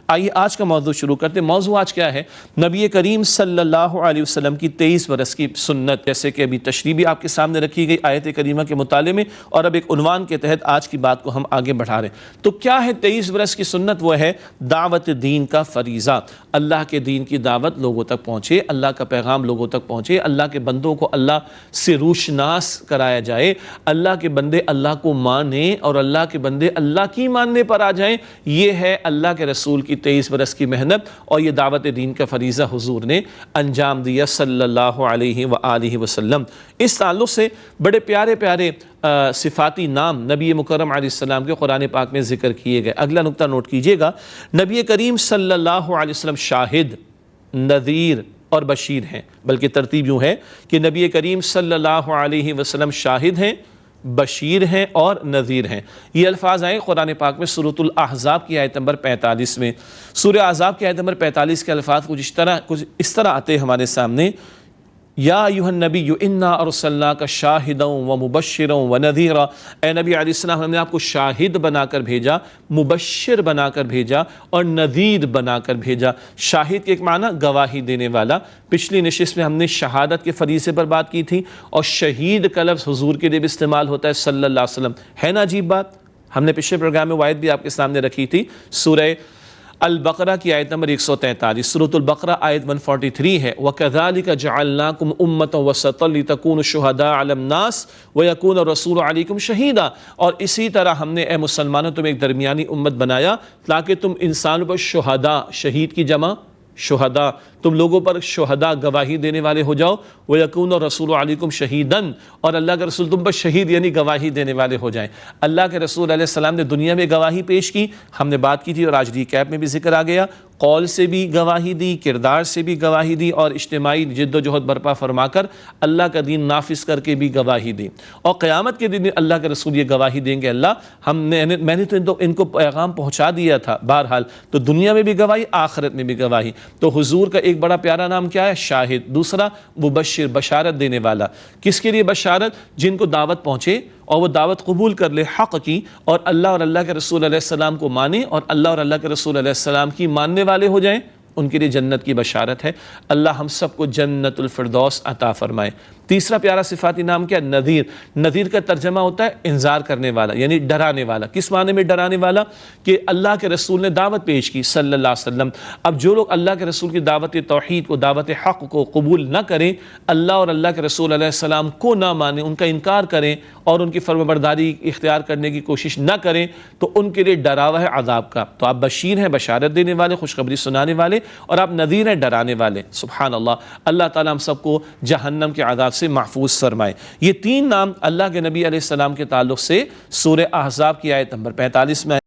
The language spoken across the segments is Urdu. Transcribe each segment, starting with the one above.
آئیے آج کا موضوع شروع کرتے ہیں۔ موضوع آج کیا ہے؟ نبی کریم صلی اللہ علیہ وسلم کی 23 برس کی سنت، جیسے کہ ابھی تشریح بھی آپ کے سامنے رکھی گئی آیت کریمہ کے مطالعے میں، اور اب ایک عنوان کے تحت آج کی بات کو ہم آگے بڑھا رہے ہیں۔ تو کیا ہے 23 برس کی سنت؟ وہ ہے دعوت دین کا فریضہ، اللہ کے دین کی دعوت لوگوں تک پہنچے، اللہ کا پیغام لوگوں تک پہنچے، اللہ کے بندوں کو اللہ سے روشناس کرایا جائے، اللہ کے بندے اللہ کو مانیں اور اللہ کے بندے اللہ کی ماننے پر آ جائیں۔ یہ ہے اللہ کے رسول کی 23 برس کی محنت، اور یہ دعوت دین کا فریضہ حضور نے انجام دیا صلی اللہ علیہ وآلہ وسلم۔ اس تعلق سے بڑے پیارے پیارے صفاتی نام نبی مکرم علیہ السلام کے قرآن پاک میں ذکر کیے گئے۔ اگلا نقطہ نوٹ کیجئے گا، نبی کریم صلی اللہ علیہ وسلم شاہد، نذیر اور بشیر ہیں، بلکہ ترتیب یوں ہے کہ نبی کریم صلی اللہ علیہ وسلم شاہد ہیں، بشیر ہیں اور نذیر ہیں۔ یہ الفاظ آئے قرآن پاک میں سورۃ الاحزاب کی آیت نمبر 45 میں۔ سورہ احزاب کی آیت نمبر 45 کے الفاظ کچھ اس طرح آتے ہیں ہمارے سامنے، یا ایھا النبی انا ارسلناک شاہدا ومبشرا ونذیرا، اے نبی علیہ السلام ہم نے آپ کو شاہد بنا کر بھیجا، مبشر بنا کر بھیجا اور نذیر بنا کر بھیجا۔ شاہد کے ایک معنی گواہی دینے والا، پچھلی نشست میں ہم نے شہادت کے فریضے پر بات کی تھی، اور شہید کا لفظ حضور کے لیے بھی استعمال ہوتا ہے صلی اللہ علیہ وسلم۔ ہے نا عجیب بات؟ ہم نے پچھلے پروگرام میں آیت بھی آپ کے سامنے رکھی تھی، سورہ البقرہ کی آیت نمبر 143، سورۃ البقرہ آیت 143 ہے، وَكَذَلِكَ جَعَلْنَاكُمْ أُمَّةً وَسَطًا لِتَكُونُوا شُهَدَاءَ عَلَى النَّاسِ وَيَكُونَ الرَّسُولُ عَلَيْكُمْ شَهِيدًا، اور اسی طرح ہم نے اے مسلمانوں تم ایک درمیانی امت بنایا تاکہ تم انسانوں پر شہداء، شہید کی جمع شہداء، تم لوگوں پر شہداء گواہی دینے والے ہو جاؤ، وَيَكُونَ الرَّسُولُ عَلَيْكُمْ شَهِيدًا، اور اللہ کے رسول تم پر شہید یعنی گواہی دینے والے ہو جائیں۔ اللہ کے رسول علیہ السلام نے دنیا میں گواہی پیش کی، ہم نے بات کی تھی اور آج ریکیپ میں بھی ذکر آ گیا، قول سے بھی گواہی دی، کردار سے بھی گواہی دی، اور اجتماعی جد و جہد برپا فرما کر اللہ کا دین نافذ کر کے بھی گواہی دی، اور قیامت کے دن اللہ کے رسول یہ گواہی دیں گے، اللہ میں نے تو ان کو پیغام پہنچا دیا تھا۔ بہرحال تو دنیا میں بھی گواہی، آخرت میں بھی گواہی۔ تو حضور کا ایک بڑا پیارا نام کیا ہے؟ شاہد۔ دوسرا مبشر، بشارت دینے والا۔ کس کے لیے بشارت؟ جن کو دعوت پہنچے اور وہ دعوت قبول کر لے حق کی، اور اللہ کے رسول علیہ السلام کو مانے، اور اللہ کے رسول علیہ السلام کی ماننے والے ہو جائیں، ان کے لیے جنت کی بشارت ہے۔ اللہ ہم سب کو جنت الفردوس عطا فرمائے۔ تیسرا پیارا صفاتی نام کیا؟ نذیر۔ نذیر کا ترجمہ ہوتا ہے انذار کرنے والا، یعنی ڈرانے والا۔ کس معنی میں ڈرانے والا؟ کہ اللہ کے رسول نے دعوت پیش کی صلی اللہ علیہ وسلم، اب جو لوگ اللہ کے رسول کی دعوت توحید کو، دعوت حق کو قبول نہ کریں، اللہ اور اللہ کے رسول علیہ السلام کو نہ مانیں، ان کا انکار کریں اور ان کی فرمانبرداری اختیار کرنے کی کوشش نہ کریں، تو ان کے لیے ڈراوا ہے عذاب کا۔ تو آپ بشیر ہیں، بشارت دینے والے، خوشخبری سنانے والے، اور آپ نذیر ہیں، ڈرانے والے۔ سبحان اللہ، اللہ تعالیٰ ہم سب کو جہنم کے عذاب سے محفوظ فرمائے۔ یہ تین نام اللہ کے نبی علیہ السلام کے تعلق سے سورہ احزاب کی آیت نمبر 45 میں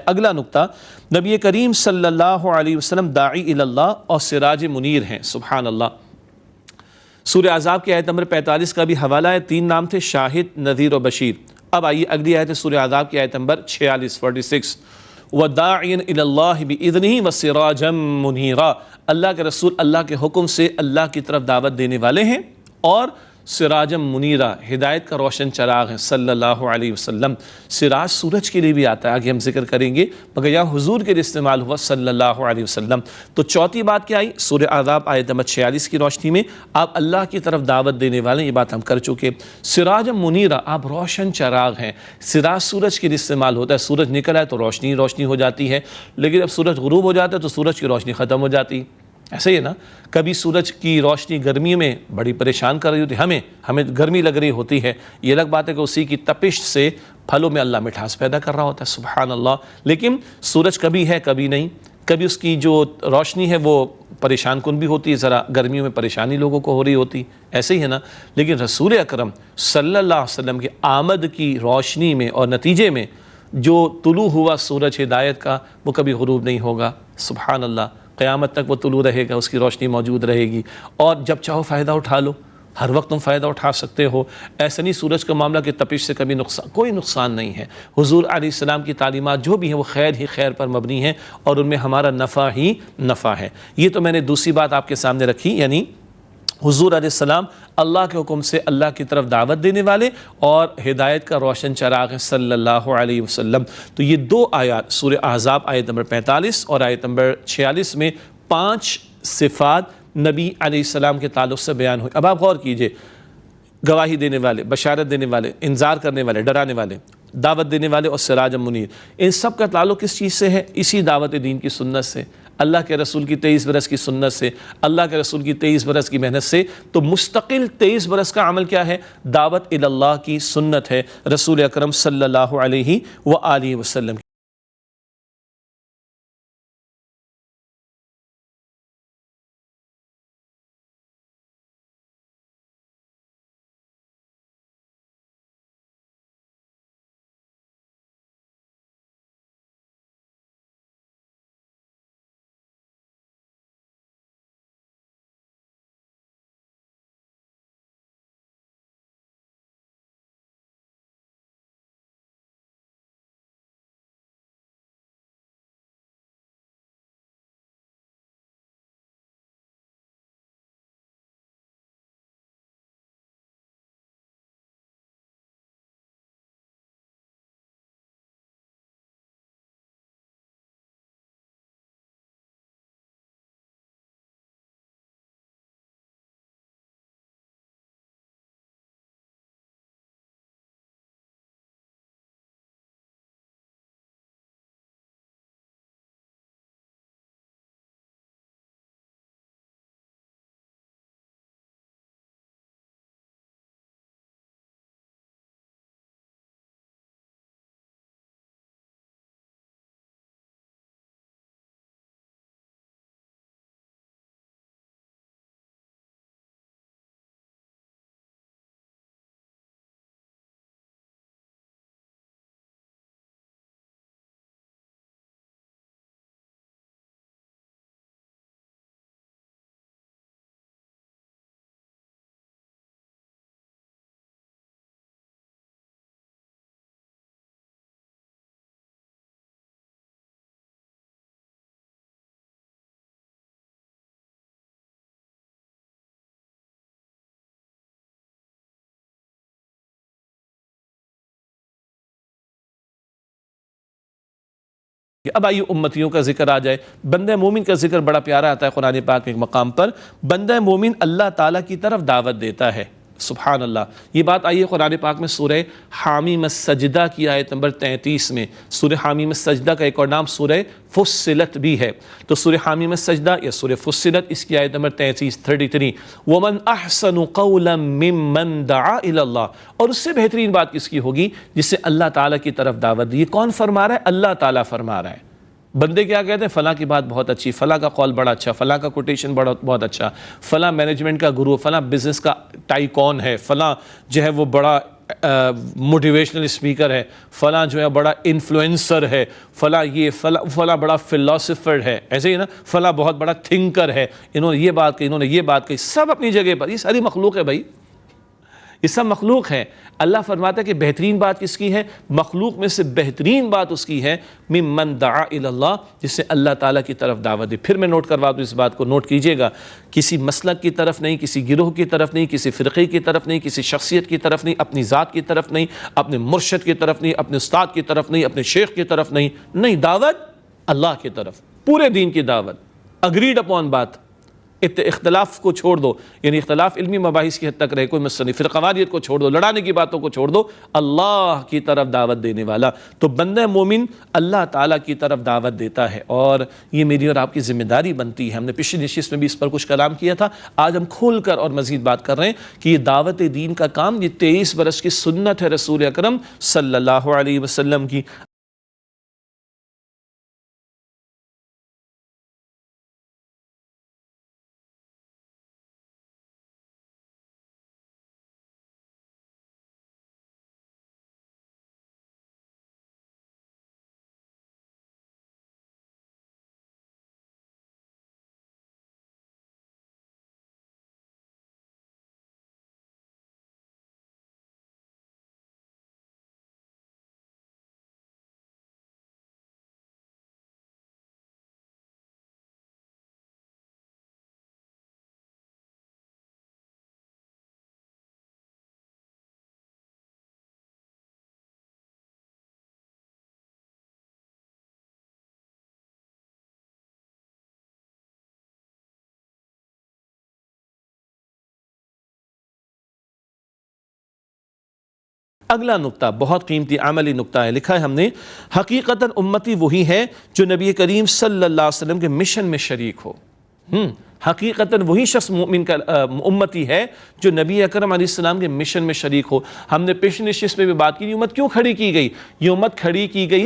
اگلا نقطہ، نبی کریم صلی اللہ علیہ وسلم داعی الی اللہ اور سراج منیر ہیں۔ سبحان اللہ۔ سورہ احزاب کی آیت نمبر 45 کا بھی حوالہ ہے، تین نام تھے، شاہد، نذیر و بشیر۔ اب آئیے اگلی آیت ہے سورہ احزاب کی آیت نمبر 46 وَدَاعِيًا إِلَى اللَّهِ بِإِذْنِهِ وَسِرَاجًا مُنِيرًا، اللہ کے رسول اللہ کے حکم سے اللہ کی طرف دعوت دینے والے ہیں اور سراجم منیرہ، ہدایت کا روشن چراغ ہے صلی اللہ علیہ وسلم۔ سراج سورج کے لیے بھی آتا ہے، آگے ہم ذکر کریں گے، مگر یہاں حضور کے لیے استعمال ہوا صلی اللہ علیہ وسلم۔ تو چوتھی بات کیا آئی؟ سورہ احزاب آیت نمبر 46 کی روشنی میں آپ اللہ کی طرف دعوت دینے والے ہیں، یہ بات ہم کر چکے۔ سراجم منیرہ، آپ روشن چراغ ہیں۔ سراج سورج کے لیے استعمال ہوتا ہے، سورج نکل آئے تو روشنی روشنی ہو جاتی ہے، لیکن جب سورج غروب ہو جاتا ہے تو سورج کی روشنی ختم ہو جاتی ہے۔ ایسے ہی ہے نا، کبھی سورج کی روشنی گرمی میں بڑی پریشان کر رہی ہوتی ہے، ہمیں گرمی لگ رہی ہوتی ہے، یہ الگ بات ہے کہ اسی کی تپش سے پھلوں میں اللہ مٹھاس پیدا کر رہا ہوتا ہے، سبحان اللہ۔ لیکن سورج کبھی ہے کبھی نہیں، کبھی اس کی جو روشنی ہے وہ پریشان کن بھی ہوتی ہے، ذرا گرمیوں میں پریشانی لوگوں کو ہو رہی ہوتی، ایسے ہی ہے نا۔ لیکن رسول اکرم صلی اللہ علیہ وسلم کی آمد کی روشنی میں اور نتیجے میں جو طلوع ہوا سورج ہدایت کا، وہ کبھی غروب نہیں ہوگا، سبحان اللہ۔ قیامت تک وہ طلوع رہے گا، اس کی روشنی موجود رہے گی، اور جب چاہو فائدہ اٹھا لو، ہر وقت تم فائدہ اٹھا سکتے ہو۔ ایسا نہیں سورج کا معاملہ کہ تپش سے کبھی کوئی نقصان نہیں ہے۔ حضور علیہ السلام کی تعلیمات جو بھی ہیں وہ خیر ہی خیر پر مبنی ہیں، اور ان میں ہمارا نفع ہی نفع ہے۔ یہ تو میں نے دوسری بات آپ کے سامنے رکھی، یعنی حضور علیہ السلام اللہ کے حکم سے اللہ کی طرف دعوت دینے والے اور ہدایت کا روشن چراغ ہے صلی اللہ علیہ وسلم۔ تو یہ دو آیات سورہ احزاب آیت نمبر 45 اور آیت نمبر 46 میں 5 صفات نبی علیہ السلام کے تعلق سے بیان ہوئی۔ اب آپ غور کیجئے، گواہی دینے والے، بشارت دینے والے، انذار کرنے والے، ڈرانے والے، دعوت دینے والے اور سراج منیر، ان سب کا تعلق کس چیز سے ہے؟ اسی دعوت دین کی سنت سے، اللہ کے رسول کی 23 برس کی سنت سے، اللہ کے رسول کی 23 برس کی محنت سے۔ تو مستقل 23 برس کا عمل کیا ہے؟ دعوت اللہ کی سنت ہے رسول اکرم صلی اللہ علیہ وآلہ وسلم۔ اب آئیے امتیوں کا ذکر آ جائے۔ بندہ مومن کا ذکر بڑا پیارا آتا ہے قرآن پاک میں ایک مقام پر، بندہ مومن اللہ تعالیٰ کی طرف دعوت دیتا ہے، سبحان اللہ۔ یہ بات آئی ہے قرآن پاک میں سورہ حامیم السجدہ کی آیت نمبر 33 میں۔ سورہ حامیم السجدہ کا ایک اور نام سورہ فصلت بھی ہے۔ تو سورہ حامیم السجدہ یا سورہ فصلت، اس کی آیت نمبر 33 وَمَنْ أَحْسَنُ قَوْلًا مِّمَّنْ دَعَا إِلَى اللَّهِ، اور اس سے بہترین بات کس کی ہوگی؟ جس سے اللہ تعالیٰ کی طرف دعوت دی۔ یہ کون فرما رہا ہے؟ اللہ تعالیٰ فرما رہا ہے۔ بندے کیا کہتے ہیں؟ فلاں کی بات بہت اچھی، فلاں کا قول بڑا اچھا، فلاں کا کوٹیشن بہت اچھا، فلاں مینجمنٹ کا گرو، فلاں بزنس کا ٹائکون ہے، فلاں جو ہے وہ بڑا موٹیویشنل اسپیکر ہے، فلاں جو ہے بڑا انفلوئنسر ہے، فلاں یہ فلاں بڑا فلاسفر ہے، ایسے ہی نا، فلاں بہت بڑا تھنکر ہے، انہوں نے یہ بات کہی، انہوں نے یہ بات کہی، سب اپنی جگہ پر، یہ ساری مخلوق ہے بھائی، یہ سب مخلوق ہے. اللہ فرماتا ہے کہ بہترین بات کس کی ہے؟ مخلوق میں سے بہترین بات اس کی ہے ممن دعا الی اللہ، جس سے اللہ تعالیٰ کی طرف دعوت دے. پھر میں نوٹ کروا دوں، اس بات کو نوٹ کیجئے گا، کسی مسلک کی طرف نہیں، کسی گروہ کی طرف نہیں، کسی فرقے کی طرف نہیں، کسی شخصیت کی طرف نہیں، اپنی ذات کی طرف نہیں، اپنے مرشد کی طرف نہیں، اپنے استاد کی طرف نہیں، اپنے شیخ کی طرف نہیں، دعوت اللہ کی طرف، پورے دین کی دعوت، اگریڈ اپون بات. اختلاف کو چھوڑ دو، یعنی اختلاف علمی مباحث کی حد تک رہے، کوئی مسئلہ نہیں، فرقواریت کو چھوڑ دو، لڑانے کی باتوں کو چھوڑ دو، اللہ کی طرف دعوت دینے والا. تو بندہ مومن اللہ تعالیٰ کی طرف دعوت دیتا ہے، اور یہ میری اور آپ کی ذمہ داری بنتی ہے. ہم نے پچھلی نشست میں بھی اس پر کچھ کلام کیا تھا، آج ہم کھول کر اور مزید بات کر رہے ہیں کہ یہ دعوت دین کا کام، یہ 23 برس کی سنت ہے رسول اکرم صلی اللہ علیہ وسلم کی. اگلا نقطہ بہت قیمتی عملی نقطہ ہے، لکھا ہے ہم نے، حقیقتاً امتی وہی ہے جو نبی کریم صلی اللہ علیہ وسلم کے مشن میں شریک ہو. حقیقتاً وہی شخص مومن کا امتی ہے جو نبی اکرم علیہ السلام کے مشن میں شریک ہو. ہم نے پیش نشست میں بھی بات کی، یہ امت کیوں کھڑی کی گئی؟ یہ امت کھڑی کی گئی